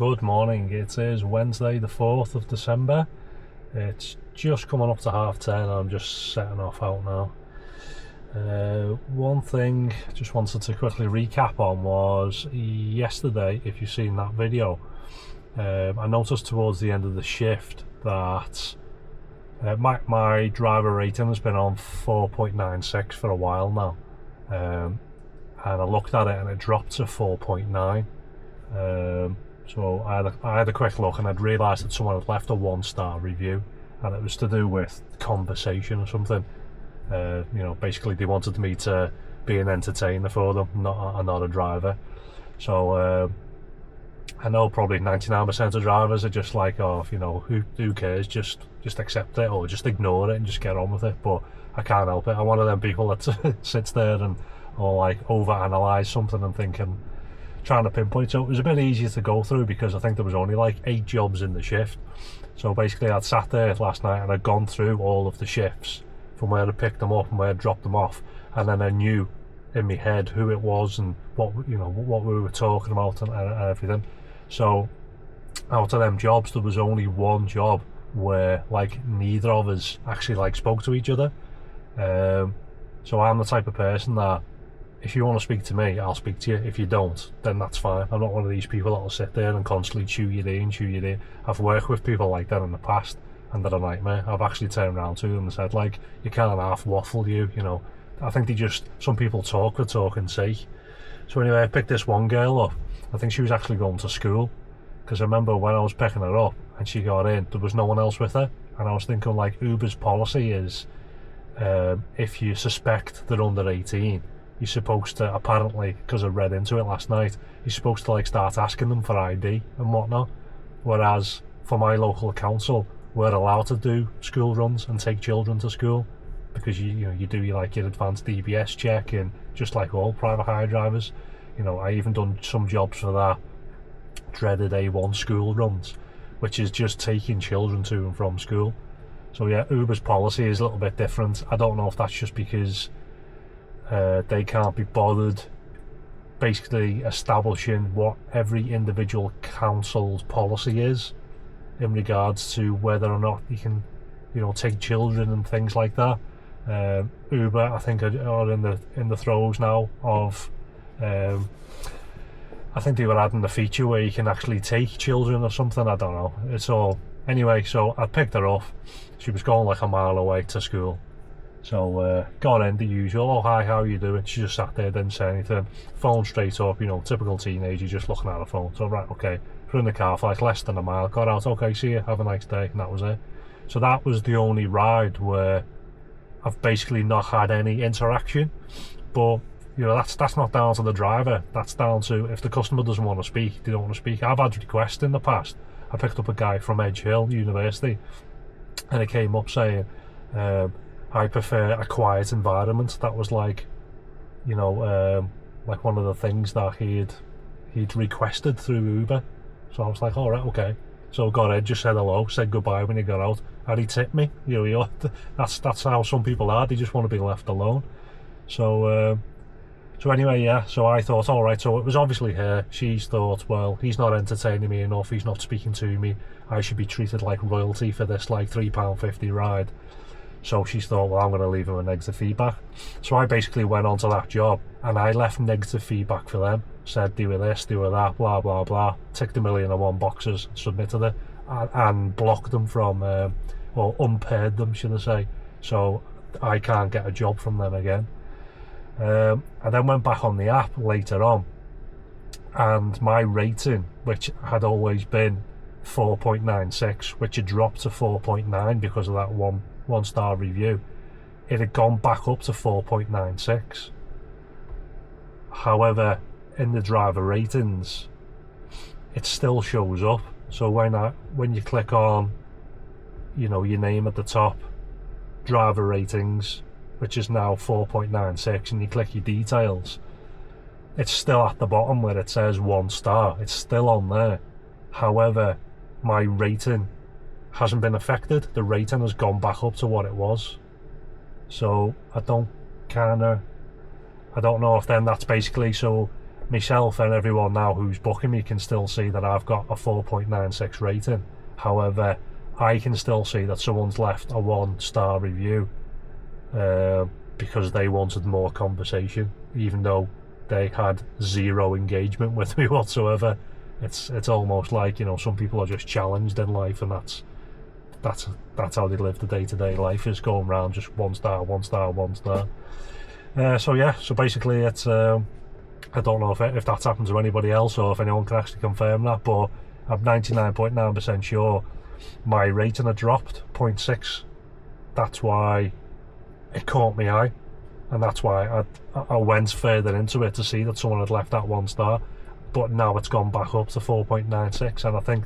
Good morning. It is Wednesday the 4th of December. It's just coming up to 10:30 and I'm just setting off out now. One thing I just wanted to quickly recap on was yesterday, if you've seen that video, I noticed towards the end of the shift that my driver rating has been on 4.96 for a while now, and I looked at it and it dropped to 4.9. So I had a quick look and I'd realised that someone had left a 1-star review, and it was to do with conversation or something. Basically they wanted me to be an entertainer for them, not a driver. So I know probably 99% of drivers are just like, who cares, just accept it or just ignore it and just get on with it. But I can't help it. I'm one of them people that sits there and overanalyze something and trying to pinpoint. So it was a bit easier to go through because I think there was only like 8 jobs in the shift. So basically I'd sat there last night and I'd gone through all of the shifts from where I picked them up and where I dropped them off, and then I knew in my head who it was and what we were talking about and everything. So out of them jobs, there was only one job where like neither of us actually spoke to each other. So I'm the type of person that if you want to speak to me, I'll speak to you. If you don't, then that's fine. I'm not one of these people that'll sit there and constantly chew your ear. I've worked with people like that in the past and they're a nightmare. I've actually turned around to them and said, you can't half waffle I think some people talk for talking's sake. So anyway, I picked this one girl up. I think she was actually going to school, because I remember when I was picking her up and she got in, there was no one else with her, and I was thinking Uber's policy is if you suspect they're under 18, you're supposed to, apparently, because I read into it last night, you're supposed to start asking them for ID and whatnot. Whereas for my local council, we're allowed to do school runs and take children to school, because you do your advanced DBS check, and just like all private hire drivers, I even done some jobs for that dreaded A1 school runs, which is just taking children to and from school. So yeah, Uber's policy is a little bit different. I don't know if that's just because they can't be bothered basically establishing what every individual council's policy is in regards to whether or not you can take children and things like that. Uber, I think, are in the throes now of I think they were adding the feature where you can actually take children or something. I don't know. It's all anyway. So I picked her up. She was going a mile away to school. So got in the usual. Oh hi, how are you doing? She just sat there, didn't say anything. Phone straight up. Typical teenager, just looking at her phone. So right, okay. We're in the car for less than a mile. Got out. Okay, see you. Have a nice day. And that was it. So that was the only ride where I've basically not had any interaction. But that's not down to the driver. That's down to if the customer doesn't want to speak, they don't want to speak. I've had requests in the past. I picked up a guy from Edge Hill University, and it came up saying, I prefer a quiet environment. That was one of the things that he'd requested through Uber. So I was like, all right, okay. So got in, just said hello, said goodbye when he got out, and he tipped me. That's how some people are. They just want to be left alone. So anyway, yeah. So I thought, all right. So it was obviously her. She's thought, well, he's not entertaining me enough. He's not speaking to me. I should be treated like royalty for this £3.50 ride. So she thought, well, I'm going to leave him a negative feedback. So I basically went on to that job and I left negative feedback for them. Said, do with this, do with that, blah, blah, blah. Ticked 1,000,001 boxes, submitted it, and blocked them from, or unpaired them, should I say. So I can't get a job from them again. I then went back on the app later on, and my rating, which had always been 4.96, which had dropped to 4.9 because of that one-star review, it had gone back up to 4.96. However, in the driver ratings, it still shows up. So when you click on your name at the top, driver ratings, which is now 4.96, and you click your details, it's still at the bottom where it says 1 star. It's still on there. However, my rating hasn't been affected. The rating has gone back up to what it was. So I don't know if then that's basically so myself and everyone now who's booking me can still see that I've got a 4.96 rating. However, I can still see that someone's left a 1-star review because they wanted more conversation, even though they had 0 engagement with me whatsoever. It's almost like, you know, some people are just challenged in life, and that's how they live the day-to-day life, is going around just 1 star, 1 star, 1 star. So yeah, so basically it's I don't know if that's happened to anybody else or if anyone can actually confirm that, but I'm 99.9% sure my rating had dropped 0.6. That's why it caught my eye, and that's why I went further into it to see that someone had left that 1 star. But now it's gone back up to 4.96, and I think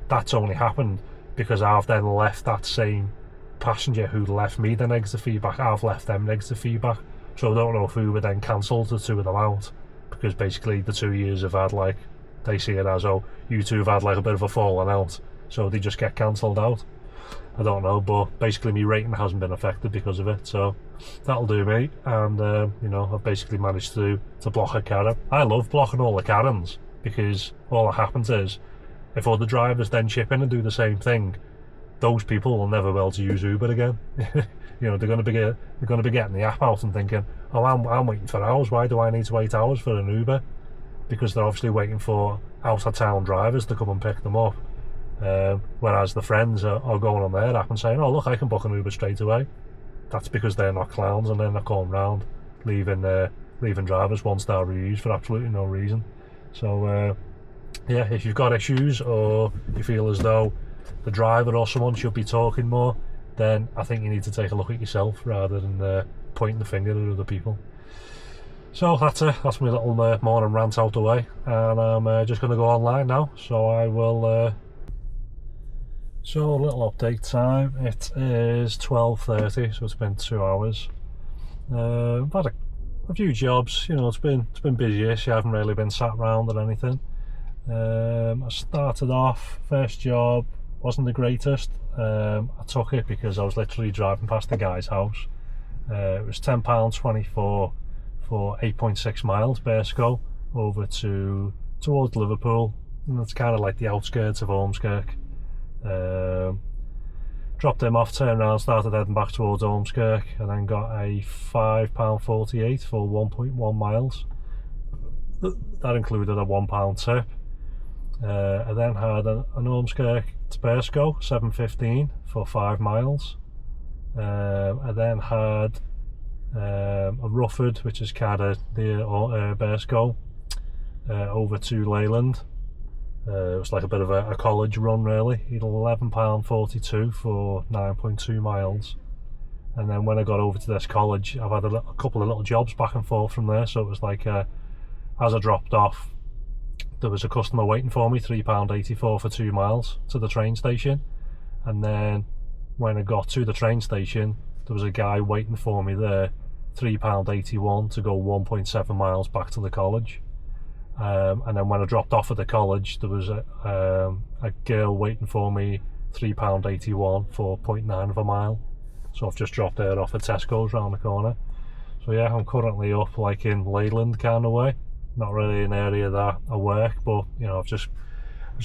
that's only happened because I've then left that same passenger who left me the negative feedback, I've left them negative feedback. So I don't know if Uber then cancelled the 2 of them out, because basically the 2 years have had, like, they see it as, oh, you two have had like a bit of a falling out, so they just get cancelled out. I don't know, but basically my rating hasn't been affected because of it, so that'll do me. And you know, I've basically managed to block a Karen. I love blocking all the Karens, because all that happens is if other drivers then chip in and do the same thing, those people will never be able to use Uber again. You know, they're going to be getting the app out and thinking, oh, I'm waiting for hours, why do I need to wait hours for an Uber? Because they're obviously waiting for out of town drivers to come and pick them up. Whereas the friends are going on their app and saying, oh look, I can book an Uber straight away. That's because they're not clowns and they're not going around leaving drivers 1-star reviews for absolutely no reason. So yeah, if you've got issues or you feel as though the driver or someone should be talking more, then I think you need to take a look at yourself rather than pointing the finger at other people. So that's it. That's my little morning rant out the way, and I'm just going to go online now. So I will. So a little update time. It is 12:30, so it's been 2 hours. I've had a few jobs. You know, it's been busyish. I haven't really been sat around or anything. I started off, first job wasn't the greatest. I took it because I was literally driving past the guy's house. It was £10.24 for 8.6 miles Bersco over towards Liverpool, and it's kind of like the outskirts of Ormskirk. Dropped him off, turned around, started heading back towards Ormskirk, and then got a £5.48 for 1.1 miles. That included a £1 tip. I then had an Ormskirk to Bersco, 7.15 for 5 miles. I then had a Rufford, which is kind of near Bersco, over to Leyland. It was like a bit of a college run really. £11.42 for 9.2 miles. And then when I got over to this college, I've had a couple of little jobs back and forth from there. So it was like, as I dropped off, there was a customer waiting for me, £3.84 for 2 miles to the train station. And then when I got to the train station, there was a guy waiting for me there, £3.81 to go 1.7 miles back to the college. And then when I dropped off at the college, there was a girl waiting for me, £3.81 for 0.9 of a mile. So I've just dropped her off at Tesco's round the corner. So yeah, I'm currently up like in Leyland kind of way. Not really an area that I work, but you know, I've just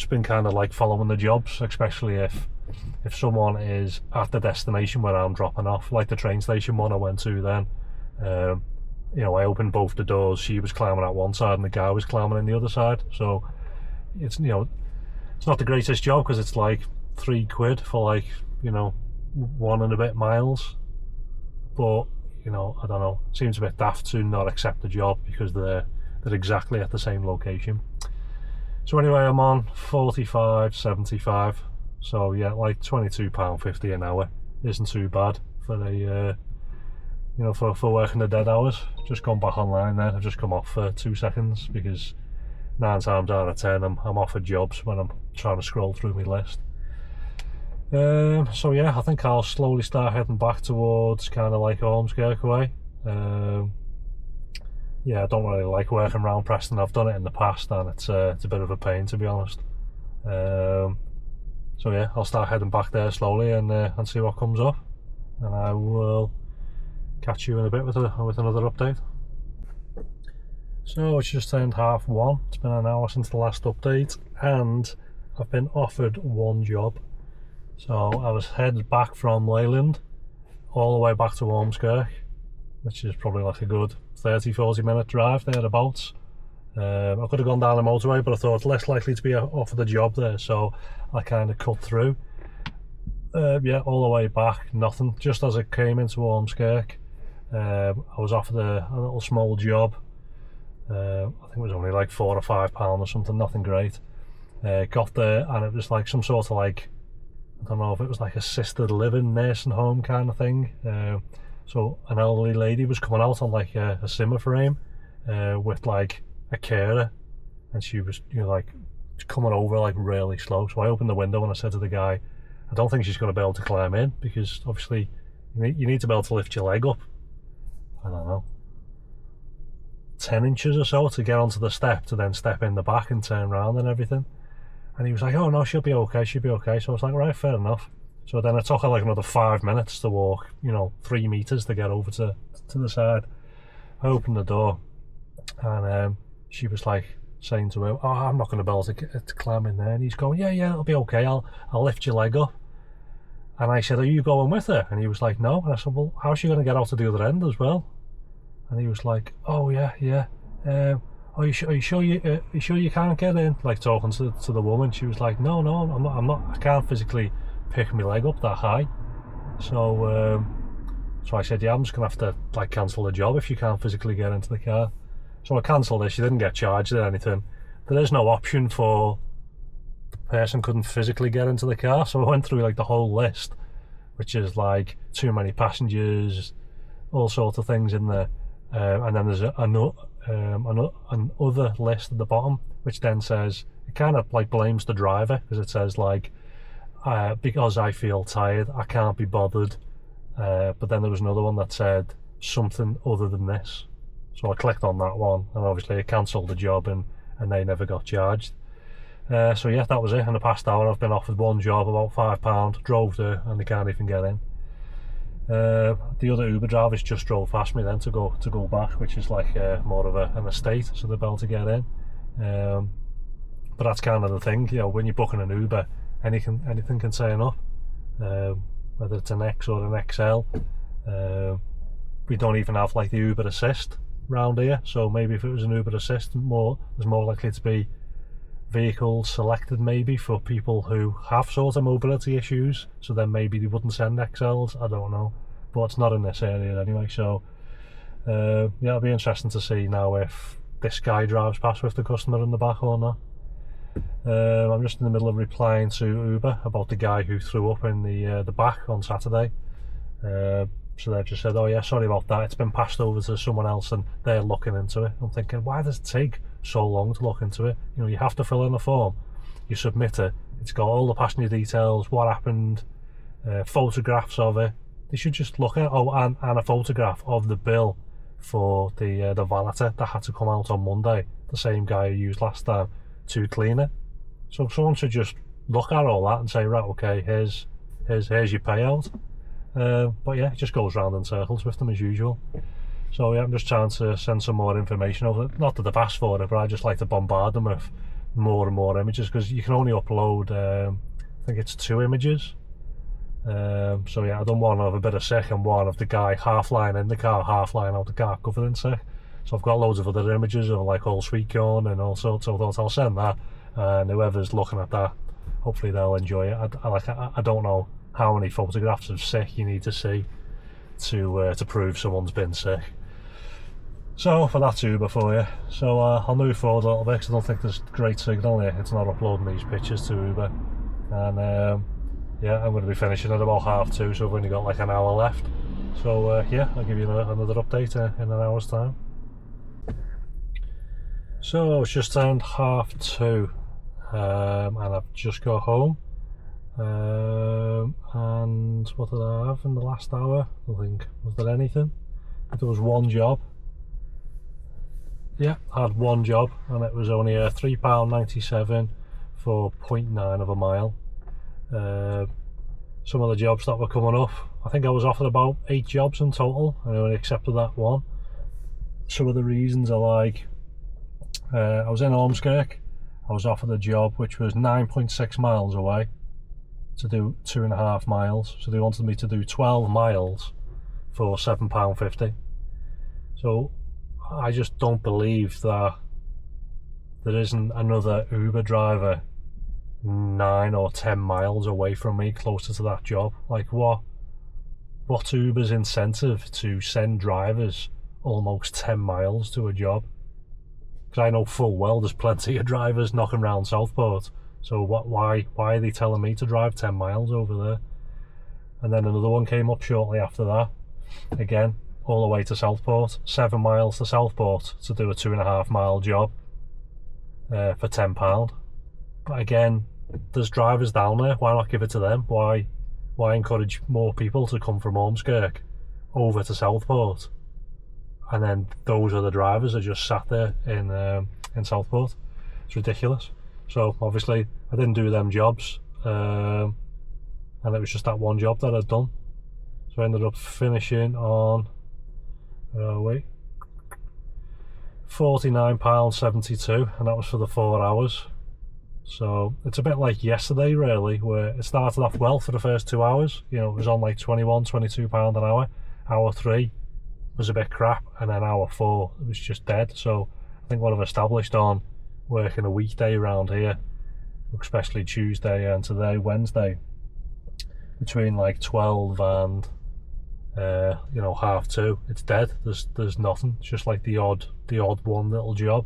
been kind of like following the jobs, especially if someone is at the destination where I'm dropping off, like the train station one I went to then. You know, I opened both the doors, she was climbing at one side and the guy was climbing on the other side. So it's, you know, it's not the greatest job because it's like £3 for like, you know, 1 and a bit miles. But, you know, I don't know, it seems a bit daft to not accept the job because they're exactly at the same location. So anyway, I'm on 45.75. So yeah, like £22.50 an hour isn't too bad for a you know, for working the dead hours. Just gone back online then. I've just come off for 2 seconds because 9 times out of 10 I'm offered jobs when I'm trying to scroll through my list. So yeah, I think I'll slowly start heading back towards kind of like Ormskirk way. Yeah, I don't really like working around Preston. I've done it in the past and it's a bit of a pain, to be honest. So yeah, I'll start heading back there slowly and see what comes up, and I will catch you in a bit with another update. So it's just turned 1:30. It's been an hour since the last update, and I've been offered one job. So I was headed back from Leyland all the way back to Ormskirk, which is probably like a good 30-40 minute drive thereabouts. I could have gone down the motorway, but I thought less likely to be offered a job there, so I kind of cut through. Yeah, all the way back, nothing. Just as I came into Ormskirk, I was offered a little small job. I think it was only like £4 or £5 or something, nothing great. Got there and it was like some sort of like, I don't know if it was like assisted living, nursing home kind of thing. So an elderly lady was coming out on like a Zimmer frame with like a carer, and she was, you know, like coming over like really slow. So I opened the window and I said to the guy, I don't think she's going to be able to climb in, because obviously you need to be able to lift your leg up, I don't know, 10 inches or so to get onto the step, to then step in the back and turn around and everything. And he was like, oh no, she'll be okay, she'll be okay. So I was like, right, fair enough. So then it took her like another 5 minutes to walk, you know, 3 meters to get over to the side. I opened the door and she was like saying to him, oh, I'm not going to be able to climb in there. And he's going, yeah, it'll be okay, I'll lift your leg up. And I said, are you going with her? And he was like, no. And I said, well, how's she going to get out to the other end as well? And he was like, oh yeah. Are you sure you can't get in? Like talking to the woman. She was like, no, I'm not. I can't physically pick my leg up that high. So I said, yeah, I'm just gonna have to like cancel the job if you can't physically get into the car. So I cancelled it. She didn't get charged or anything. There is no option for the person couldn't physically get into the car. So I went through like the whole list, which is like too many passengers, all sorts of things in there. And then there's another list at the bottom, which then says, it kind of like blames the driver, because it says like, because I feel tired, I can't be bothered. But then there was another one that said something other than this. So I clicked on that one, and obviously it cancelled the job, and they never got charged. So yeah, that was it. In the past hour I've been offered one job, about £5, drove there, and they can't even get in. The other Uber drivers just drove past me then to go back, which is like more of an estate, so they're able to get in. But that's kind of the thing, you know, when you're booking an Uber, anything can turn up, whether it's an X or an XL. We don't even have like the Uber Assist round here, so maybe if it was an Uber Assist, there's more likely to be vehicles selected maybe for people who have sort of mobility issues, so then maybe they wouldn't send XLs, I don't know, but it's not in this area anyway. So yeah, it'll be interesting to see now if this guy drives past with the customer in the back or not. I'm just in the middle of replying to Uber about the guy who threw up in the back on Saturday. So they've just said, oh yeah, sorry about that, it's been passed over to someone else and they're looking into it. I'm thinking, why does it take so long to look into it? You know, you have to fill in a form, you submit it, it's got all the passenger details, what happened, photographs of it. They should just look at, and a photograph of the bill for the valeter that had to come out on Monday, the same guy who used last time to clean it. So someone should just look at all that and say, right, okay, here's your payout. But yeah, it just goes round in circles with them as usual. So yeah, I'm just trying to send some more information over. Not that they've asked for it, but I just like to bombard them with more and more images, because you can only upload I think it's 2 images. So yeah, I done one of a bit of sick and one of the guy half lying in the car, half lying out the car covered in sick. So I've got loads of other images of like all sweet corn and all sorts. So I thought I'll send that, and whoever's looking at that, hopefully they'll enjoy it. I don't know how many photographs of sick you need to see to prove someone's been sick. So for that's Uber for you. So I'll move forward a little bit, because I don't think there's great signal here. It's not uploading these pictures to Uber. And yeah, I'm going to be finishing at about 2:30, so I've only got like an hour left. So yeah, I'll give you another update in an hour's time. So it's just turned 2:30, and I've just got home. And what did I have in the last hour? I think, was there anything? There was one job. Yeah, I had one job, and it was only a £3.97 for 0.9 of a mile. Some of the jobs that were coming up, I think I was offered about 8 jobs in total, and I only accepted that one. Some of the reasons are like, I was in Ormskirk. I was offered a job which was 9.6 miles away to do 2.5 miles. So they wanted me to do 12 miles for £7.50. So I just don't believe that there isn't another Uber driver 9 or 10 miles away from me closer to that job. Like, what's Uber's incentive to send drivers almost 10 miles to a job? Because I know full well there's plenty of drivers knocking around Southport. So why are they telling me to drive 10 miles over there? And then another one came up shortly after that. Again, all the way to Southport. 7 miles to Southport to do a 2.5 mile job for £10. But again, there's drivers down there. Why not give it to them? Why encourage more people to come from Ormskirk over to Southport? And then those other drivers are just sat there in Southport. It's ridiculous. So obviously I didn't do them jobs, and it was just that one job that I'd done. So I ended up finishing on £49.72, and that was for the 4 hours. So it's a bit like yesterday really, where it started off well for the first 2 hours. You know, it was on like £22 an hour. Hour 3 was a bit crap, and then hour 4 it was just dead. So I think what I've established on working a weekday around here, especially Tuesday and today, Wednesday, between like 12 and 2:30, it's dead. There's nothing. It's just like the odd one little job.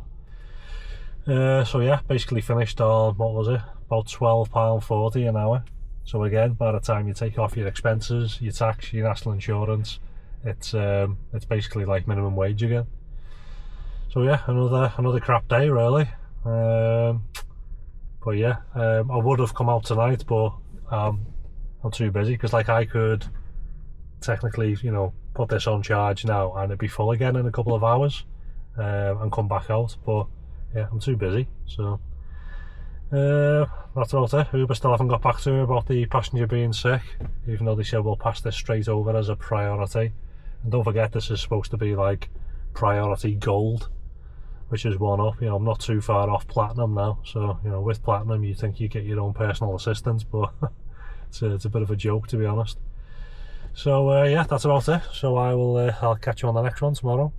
So yeah, basically finished on, what was it, about £12.40 an hour. So again, by the time you take off your expenses, your tax, your national insurance, it's basically like minimum wage again. So yeah, another crap day really. But yeah, I would have come out tonight, but I'm too busy, because like I could technically, put this on charge now and it'd be full again in a couple of hours, and come back out, but yeah, I'm too busy. So that's about it. Uber still haven't got back to me about the passenger being sick, even though they said we'll pass this straight over as a priority. And don't forget, this is supposed to be like priority gold, which is one up. I'm not too far off platinum now, so with platinum you think you get your own personal assistant, but it's a bit of a joke, to be honest. So yeah, that's about it. So I'll catch you on the next one tomorrow.